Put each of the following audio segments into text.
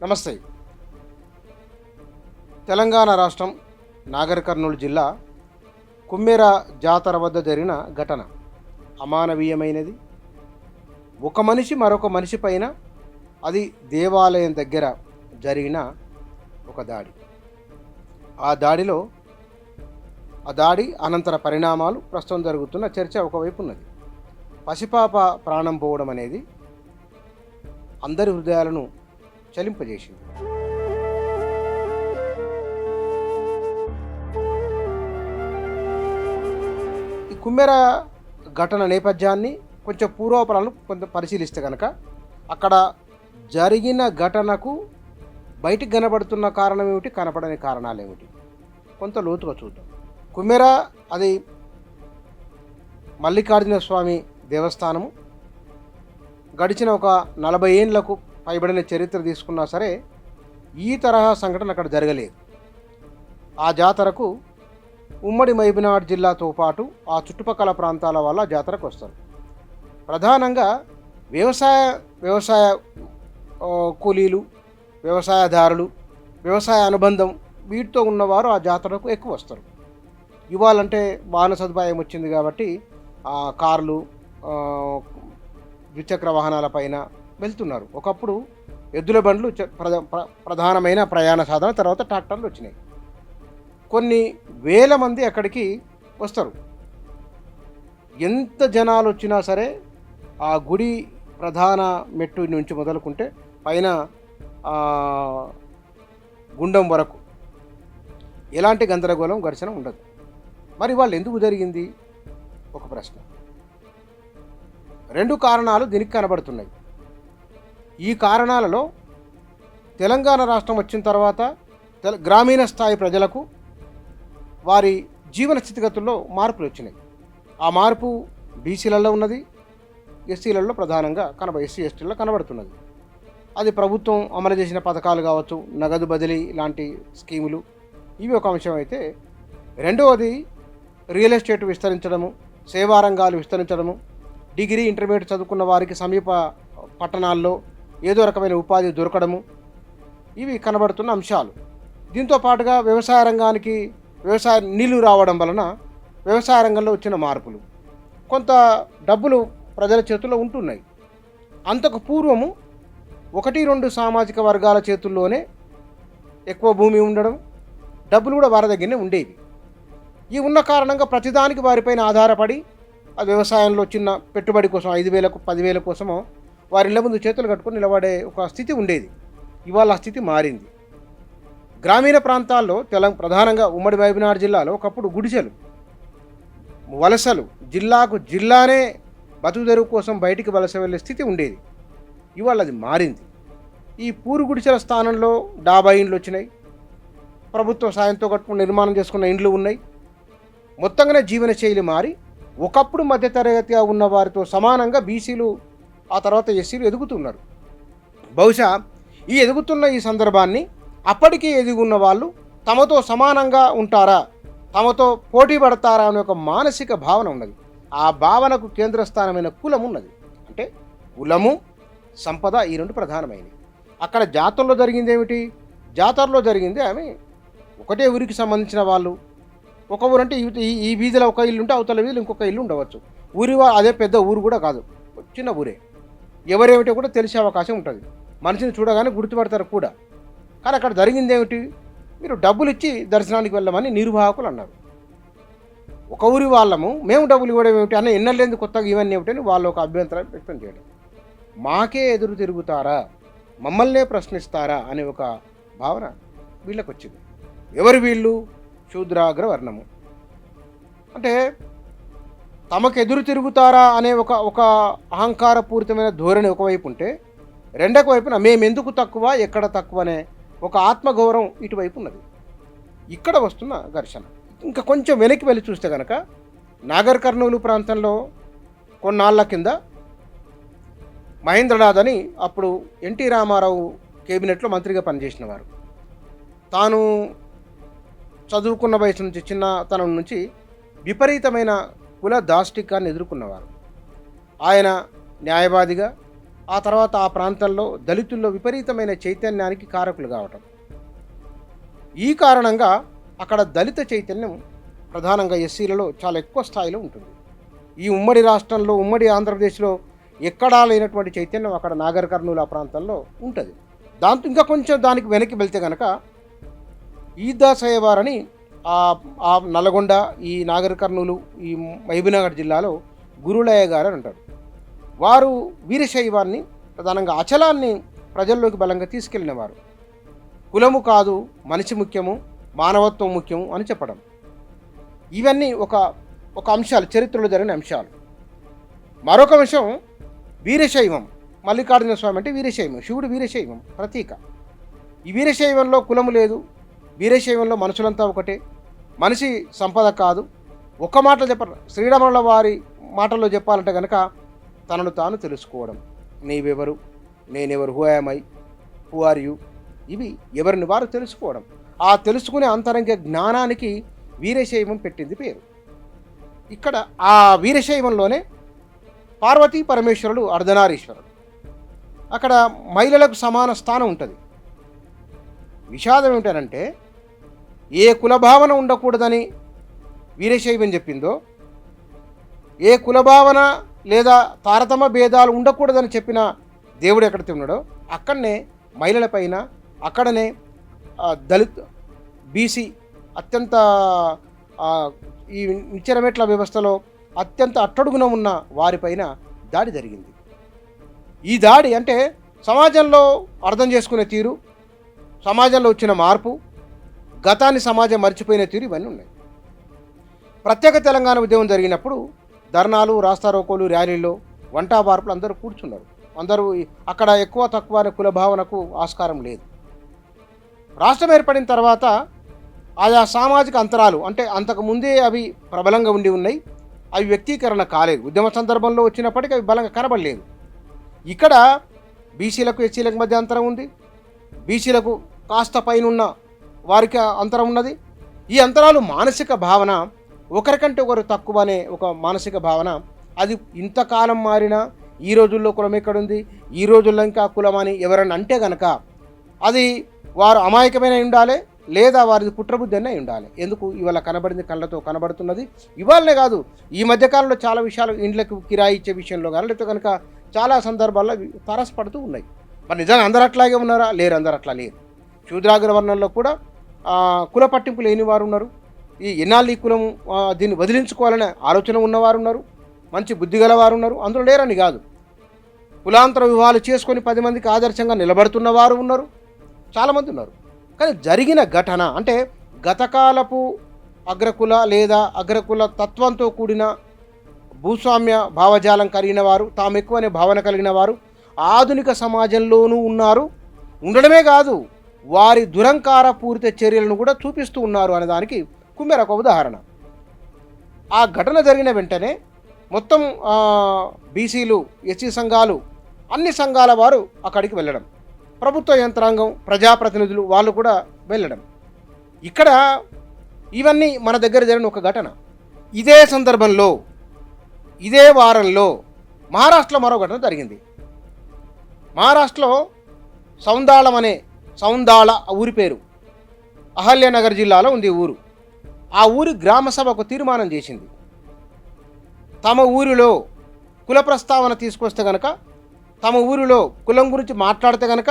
నమస్తే. తెలంగాణ రాష్ట్రం నాగర్ కర్నూలు జిల్లా కుమ్మెర జాతర వద్ద జరిగిన ఘటన అమానవీయమైనది. ఒక మనిషి మరొక మనిషి పైన, అది దేవాలయం దగ్గర జరిగిన ఒక దాడి. ఆ దాడి అనంతర పరిణామాలు ప్రస్తుతం జరుగుతున్న చర్చ ఒకవైపు ఉన్నది. పసిపాప ప్రాణం పోవడం అనేది అందరి హృదయాలను చలింపజేసింది. ఈ కుమ్మెర ఘటన నేపథ్యాన్ని కొంచెం పూర్వాపరాలను కొంత పరిశీలిస్తే కనుక అక్కడ జరిగిన ఘటనకు బయటికి కనబడుతున్న కారణం ఏమిటి, కనపడని కారణాలు ఏమిటి, కొంత లోతుగా చూద్దాం. కుమ్మెర అది మల్లికార్జున స్వామి దేవస్థానము. గడిచిన ఒక 40 ఏళ్లకు పైబడిన చరిత్ర తీసుకున్నా సరే ఈ తరహా సంఘటన అక్కడ జరగలేదు. ఆ జాతరకు ఉమ్మడి మహబూబ్నగర్ జిల్లాతో పాటు ఆ చుట్టుపక్కల ప్రాంతాల వల్ల జాతరకు వస్తారు. ప్రధానంగా వ్యవసాయ కూలీలు, వ్యవసాయదారులు, వ్యవసాయ అనుబంధం వీటితో ఉన్నవారు ఆ జాతరకు ఎక్కువ వస్తారు. ఇవాళంటే వాహన సదుపాయం వచ్చింది కాబట్టి కార్లు, ద్విచక్ర వాహనాలపైన వెళ్తున్నారు. ఒకప్పుడు ఎద్దుల బండ్లు ప్రధానమైన ప్రయాణ సాధన, తర్వాత ట్రాక్టర్లు వచ్చినాయి. కొన్ని వేల మంది అక్కడికి వస్తారు. ఎంత జనాలు వచ్చినా సరే ఆ గుడి ప్రధాన మెట్టు నుంచి మొదలుకుంటే పైన గుండం వరకు ఎలాంటి గందరగోళం, ఘర్షణ ఉండదు. మరి వాళ్ళు ఎందుకు జరిగింది ఒక ప్రశ్న. 2 కారణాలు దీనికి కనబడుతున్నాయి. ఈ కారణాలలో తెలంగాణ రాష్ట్రం వచ్చిన తర్వాత గ్రామీణ స్థాయి ప్రజలకు వారి జీవన స్థితిగతుల్లో మార్పులు వచ్చినాయి. ఆ మార్పు బీసీలలో ఉన్నది, ఎస్సీలలో ప్రధానంగా ఎస్సీ ఎస్టీలలో కనబడుతున్నది. అది ప్రభుత్వం అమలు చేసిన పథకాలు కావచ్చు, నగదు బదిలీ లాంటి స్కీములు, ఇవి ఒక అంశం అయితే, రెండవది రియల్ ఎస్టేట్ విస్తరించడము, సేవా రంగాలు విస్తరించడము, డిగ్రీ ఇంటర్మీడియట్ చదువుకున్న వారికి సమీప పట్టణాల్లో ఏదో రకమైన ఉపాధి దొరకడము, ఇవి కనబడుతున్న అంశాలు. దీంతో పాటుగా వ్యవసాయ నీళ్లు రావడం వలన వ్యవసాయ రంగంలో వచ్చిన మార్పులు, కొంత డబ్బులు ప్రజల చేతుల్లో ఉంటున్నాయి. అంతకు పూర్వము 1-2 సామాజిక వర్గాల చేతుల్లోనే ఎక్కువ భూమి ఉండడం, డబ్బులు కూడా వారి దగ్గరనే ఉండేవి. ఈ ఉన్న కారణంగా ప్రతిదానికి వారిపైన ఆధారపడి ఆ వ్యవసాయంలో చిన్న పెట్టుబడి కోసం 5,000కు 10,000 కోసమో వారి ఇళ్ళ ముందు చేతులు కట్టుకొని నిలబడే ఒక స్థితి ఉండేది. ఇవాళ ఆ స్థితి మారింది. గ్రామీణ ప్రాంతాల్లో ప్రధానంగా ఉమ్మడి మహబూబ్నగర్ జిల్లాలో ఒకప్పుడు గుడిసెలు, వలసలు, జిల్లానే బతుకుదెరువు కోసం బయటికి వలస వెళ్ళే స్థితి ఉండేది. ఇవాళ అది మారింది. ఈ పూరు గుడిసెల స్థానంలో డాబా ఇండ్లు వచ్చినాయి. ప్రభుత్వ సాయంతో కట్టుకుని నిర్మాణం చేసుకున్న ఇండ్లు ఉన్నాయి. మొత్తంగానే జీవన శైలి మారి ఒకప్పుడు మధ్యతరగతిగా ఉన్న వారితో సమానంగా బీసీలు, ఆ తర్వాత ఎస్సీలు ఎదుగుతున్నారు. బహుశా ఈ ఎదుగుతున్న ఈ సందర్భాన్ని అప్పటికే ఎదుగున్న వాళ్ళు తమతో సమానంగా ఉంటారా, తమతో పోటీ పడతారా అనే ఒక మానసిక భావన ఉన్నది. ఆ భావనకు కేంద్రస్థానమైన కులం ఉన్నది. అంటే కులము, సంపద, ఈ 2 ప్రధానమైనవి. అక్కడ జాతరలో జరిగింది ఏమిటి? జాతరలో జరిగింది ఆమె ఒకటే ఊరికి సంబంధించిన వాళ్ళు. ఒక ఊరు అంటే ఈ వీధిలో ఒక ఇల్లు ఉంటే అవతల వీధిలో ఇంకొక ఇల్లు ఉండవచ్చు. అదే పెద్ద ఊరు కూడా కాదు, చిన్న ఊరే. ఎవరేమిటో కూడా తెలిసే అవకాశం ఉంటుంది. మనిషిని చూడగానే గుర్తుపడతారు కూడా. కానీ అక్కడ జరిగింది ఏమిటి? మీరు డబ్బులు ఇచ్చి దర్శనానికి వెళ్ళమని నిర్వాహకులు అన్నారు. ఒక ఊరి వాళ్ళము మేము డబ్బులు ఇవ్వడం ఏమిటి అన్న, ఎన్నెళ్ళేందుకు కొత్తగా ఇవన్నీ ఏమిటని వాళ్ళు ఒక అభ్యంతరాన్ని వ్యక్తం చేయడం. మాకే ఎదురు తిరుగుతారా, మమ్మల్నే ప్రశ్నిస్తారా అనే ఒక భావన వీళ్ళకి వచ్చింది. ఎవరు వీళ్ళు? శూద్రాగ్ర వర్ణము. అంటే తమకు ఎదురు తిరుగుతారా అనే ఒక అహంకారపూరితమైన ధోరణి ఒకవైపు ఉంటే, రెండొక వైపున మేమెందుకు తక్కువ, ఎక్కడ తక్కువ అనే ఒక ఆత్మగౌరవం ఇటువైపు ఉన్నది. ఇక్కడ వస్తున్న ఘర్షణ. ఇంకా కొంచెం వెనక్కి వెళ్ళి చూస్తే కనుక నాగర్ కర్నూలు ప్రాంతంలో కొన్నాళ్ళ కింద మహేంద్రనాథ్ అని అప్పుడు ఎన్టీ రామారావు కేబినెట్లో మంత్రిగా పనిచేసిన వారు, తాను చదువుకున్న వయసు నుంచి, చిన్నతనం నుంచి విపరీతమైన కుల దాష్టికాన్ని ఎదుర్కొన్నవారు. ఆయన న్యాయవాదిగా ఆ తర్వాత ఆ ప్రాంతంలో దళితుల్లో విపరీతమైన చైతన్యానికి కారకులు కావటం. ఈ కారణంగా అక్కడ దళిత చైతన్యం ప్రధానంగా ఎస్సీలలో చాలా ఎక్కువ స్థాయిలో ఉంటుంది. ఈ ఉమ్మడి రాష్ట్రంలో, ఉమ్మడి ఆంధ్రప్రదేశ్‌లో ఎక్కడా లేనటువంటి చైతన్యం అక్కడ నాగర్ కర్నూల్ ఆ ప్రాంతంలో ఉంటది. దాంతో ఇంకా కొంచెం దానికి వెనక్కి వెళ్తే గనక ఈద్దా సయ్యవార్ అని నల్గొండ, ఈ నాగర్ కర్నూలు, ఈ మహబూబ్‌నగర్ జిల్లాలో గురులయ్య గారు అని అంటారు. వారు వీరశైవాన్ని ప్రధానంగా అచలాన్ని ప్రజల్లోకి బలంగా తీసుకెళ్ళినవారు. కులము కాదు, మనిషి ముఖ్యము, మానవత్వం ముఖ్యము అని చెప్పడం. ఇవన్నీ ఒక అంశాలు, చరిత్రలో జరిగిన అంశాలు. మరొక అంశం వీరశైవం. మల్లికార్జున స్వామి అంటే వీరశైవం, శివుడు వీరశైవం ప్రతీక. ఈ వీరశైవంలో కులము లేదు, వీరశైవంలో మనుషులంతా ఒకటే, మనిషి సంపద కాదు. ఒక్క మాటలో చెప్పాలి, శ్రీరమణుల వారి మాటల్లో చెప్పాలంటే కనుక తనను తాను తెలుసుకోవడం. నీవెవరు, నేనెవరు, who am I, who are you, ఇవి ఎవరిని వారు తెలుసుకోవడం. ఆ తెలుసుకునే అంతరంగ జ్ఞానానికి వీరశైవం పెట్టింది పేరు. ఇక్కడ ఆ వీరశైవంలోనే పార్వతీ పరమేశ్వరుడు అర్ధనారీశ్వరుడు. అక్కడ మహిళలకు సమాన స్థానం ఉంటుంది. విషాదం ఏమిటంటే ఏ కులభావన ఉండకూడదని వీరశైవం చెప్పిందో, ఏ కులభావన లేదా తారతమ్య భేదాలు ఉండకూడదని చెప్పిన దేవుడు ఎక్కడైతే ఉన్నాడో అక్కడనే మహిళలపైన, అక్కడనే దళిత్, బీసీ అత్యంత ఈ నిచ్చెనమెట్ల వ్యవస్థలో అత్యంత అట్టడుగున ఉన్న వారిపైన దాడి జరిగింది. ఈ దాడి అంటే సమాజంలో అర్థం చేసుకునే తీరు, సమాజంలో వచ్చిన మార్పు, గతాన్ని సమాజం మర్చిపోయిన తీరు, ఇవన్నీ ఉన్నాయి. ప్రత్యేక తెలంగాణ ఉద్యమం జరిగినప్పుడు ధర్నాలు, రాస్తారోకోలు, ర్యాలీల్లో వంటా వార్పులు అందరూ కూర్చున్నారు. అందరూ అక్కడ ఎక్కువ తక్కువ అనే కుల భావనకు ఆస్కారం లేదు. రాష్ట్రం ఏర్పడిన తర్వాత ఆయా సామాజిక అంతరాలు అంటే అంతకుముందే అవి ప్రబలంగా ఉండి ఉన్నాయి, అవి వ్యక్తీకరణ కాలేదు. ఉద్యమ సందర్భంలో వచ్చినప్పటికీ అవి బలంగా కనబడలేదు. ఇక్కడ బీసీలకు ఎస్సీలకు మధ్య అంతరం ఉంది, బీసీలకు కాస్త పైనున్న వారికి అంతరం ఉన్నది. ఈ అంతరాలు మానసిక భావన, ఒకరికంటే ఒకరు తక్కువ అనే ఒక మానసిక భావన, అది ఇంతకాలం మారినా ఈ రోజుల్లో కులం ఎక్కడుంది, ఈ రోజుల్లో ఇంకా కులం అని ఎవరన్నా అంటే గనక అది వారు అమాయకమైన ఉండాలి, లేదా వారిది కుట్రబుద్ధి అనే ఉండాలి. ఎందుకు ఇవాళ కనబడింది కళ్ళతో కనబడుతున్నది. ఇవాళనే కాదు, ఈ మధ్యకాలంలో చాలా విషయాలు ఇండ్లకు కిరాయి ఇచ్చే విషయంలో కానీ లేకపోతే కనుక చాలా సందర్భాల్లో తారసపడుతూ ఉన్నాయి. మరి నిజంగా అందరూ అట్లాగే ఉన్నారా? లేరు, అందరూ అట్లా లేరు. శూద్రాగ్రవర్ణంలో కూడా కుల పట్టింపు లేని వారు ఉన్నారు. ఈ ఎన్నాళ్ళు ఈ కులం దీన్ని వదిలించుకోవాలనే ఆలోచన ఉన్నవారు ఉన్నారు, మంచి బుద్ధి గలవారు ఉన్నారు. అందులో లేరని కాదు, కులాంతర వివాహాలు చేసుకొని 10 మందికి ఆదర్శంగా నిలబడుతున్న వారు ఉన్నారు, చాలామంది ఉన్నారు. కానీ జరిగిన ఘటన అంటే గతకాలపు అగ్రకుల లేదా అగ్రకుల తత్వంతో కూడిన భూస్వామ్య భావజాలం కలిగిన వారు, తాము ఎక్కువనే భావన కలిగిన వారు ఆధునిక సమాజంలోనూ ఉన్నారు. ఉండడమే కాదు, వారి దురంకార పూరిత చర్యలను కూడా చూపిస్తూ ఉన్నారు అనే దానికి కుమ్మెర ఒక ఉదాహరణ. ఆ ఘటన జరిగిన వెంటనే మొత్తం బీసీలు, ఎస్సీ సంఘాలు, అన్ని సంఘాల వారు అక్కడికి వెళ్ళడం, ప్రభుత్వ యంత్రాంగం, ప్రజాప్రతినిధులు వాళ్ళు కూడా వెళ్ళడం. ఇక్కడ ఇవన్నీ మన దగ్గర జరిగిన ఒక ఘటన. ఇదే సందర్భంలో, ఇదే వారంలో మహారాష్ట్రలో మరో ఘటన జరిగింది. మహారాష్ట్రలో సౌందాళ ఊరి పేరు, అహల్యనగర్ జిల్లాలో ఉంది ఊరు. ఆ ఊరి గ్రామసభ ఒక తీర్మానం చేసింది, తమ ఊరిలో కుల ప్రస్తావన తీసుకొస్తే కనుక, తమ ఊరిలో కులం గురించి మాట్లాడితే కనుక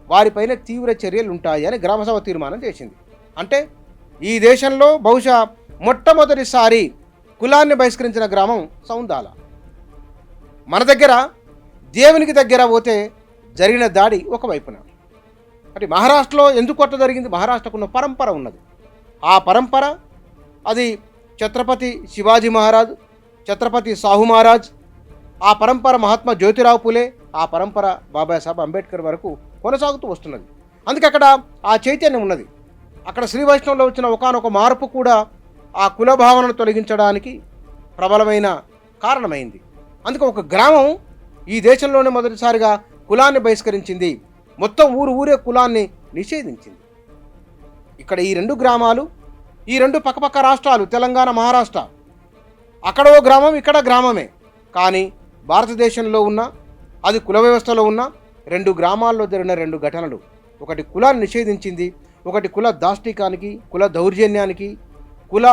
వారిపైన తీవ్ర చర్యలు ఉంటాయి అని గ్రామసభ తీర్మానం చేసింది. అంటే ఈ దేశంలో బహుశా మొట్టమొదటిసారి కులాన్ని బహిష్కరించిన గ్రామం సౌందాల. మన దగ్గర దేవునికి దగ్గర పోతే జరిగిన దాడి ఒకవైపున. అంటే మహారాష్ట్రలో ఎందుకు అట్లా జరిగింది? మహారాష్ట్రకున్న పరంపర ఉన్నది. ఆ పరంపర అది ఛత్రపతి శివాజీ మహారాజ్, ఛత్రపతి సాహు మహారాజ్, ఆ పరంపర మహాత్మా జ్యోతిరావు పూలే, ఆ పరంపర బాబాసాహెబ్ అంబేద్కర్ వరకు కొనసాగుతూ వస్తున్నది. అందుకే అక్కడ ఆ చైతన్యం ఉన్నది. అక్కడ శ్రీ వైష్ణవంలో వచ్చిన ఒకానొక మార్పు కూడా ఆ కుల భావనను తొలగించడానికి ప్రబలమైన కారణమైంది. అందుకే ఒక గ్రామం ఈ దేశంలోనే మొదటిసారిగా కులాన్ని బహిష్కరించింది, మొత్తం ఊరే కులాన్ని నిషేధించింది. ఇక్కడ ఈ 2 గ్రామాలు, ఈ 2 పక్కపక్క రాష్ట్రాలు, తెలంగాణ, మహారాష్ట్ర, అక్కడ ఓ గ్రామం, ఇక్కడ గ్రామమే. కానీ భారతదేశంలో ఉన్న అది కుల వ్యవస్థలో ఉన్న 2 గ్రామాల్లో జరిగిన 2 ఘటనలు. ఒకటి కులాన్ని నిషేధించింది, ఒకటి కుల దాష్టికానికి, కుల దౌర్జన్యానికి, కుల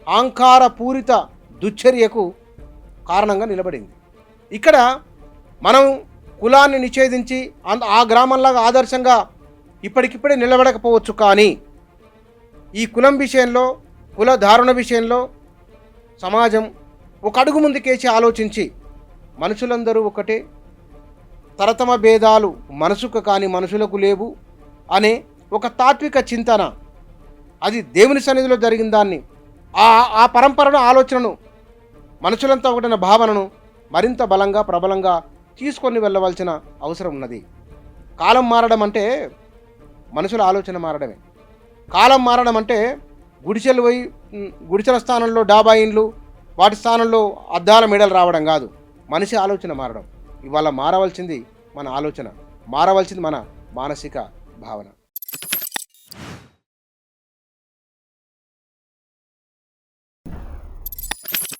ఆంకారపూరిత దుశ్చర్యకు కారణంగా నిలబడింది. ఇక్కడ మనం కులాన్ని నిషేధించి ఆ గ్రామంలాగా ఆదర్శంగా ఇప్పటికిప్పుడే నిలబడకపోవచ్చు, కానీ ఈ కులం విషయంలో, కుల ధారణ విషయంలో సమాజం ఒక అడుగు ముందుకేసి ఆలోచించి మనుషులందరూ ఒకటే, తరతమ భేదాలు మనసుకు కానీ మనుషులకు లేవు అనే ఒక తాత్విక చింతన, అది దేవుని సన్నిధిలో జరిగిన దాన్ని, ఆ పరంపరను, ఆలోచనను, మనుషులంతా ఒకటైన భావనను మరింత బలంగా ప్రబలంగా తీసుకొని వెళ్ళవలసిన అవసరం ఉన్నది. కాలం మారడం అంటే మనుషుల ఆలోచన మారడమే. కాలం మారడం అంటే గుడిసెలు పోయి గుడిసెల స్థానంలో డాబా ఇండ్లు, వాటి స్థానంలో అద్దాల మెడలు రావడం కాదు. మనిషి ఆలోచన మారడం. ఇవాళ మారవలసింది మన ఆలోచన, మారవలసింది మన మానసిక భావన.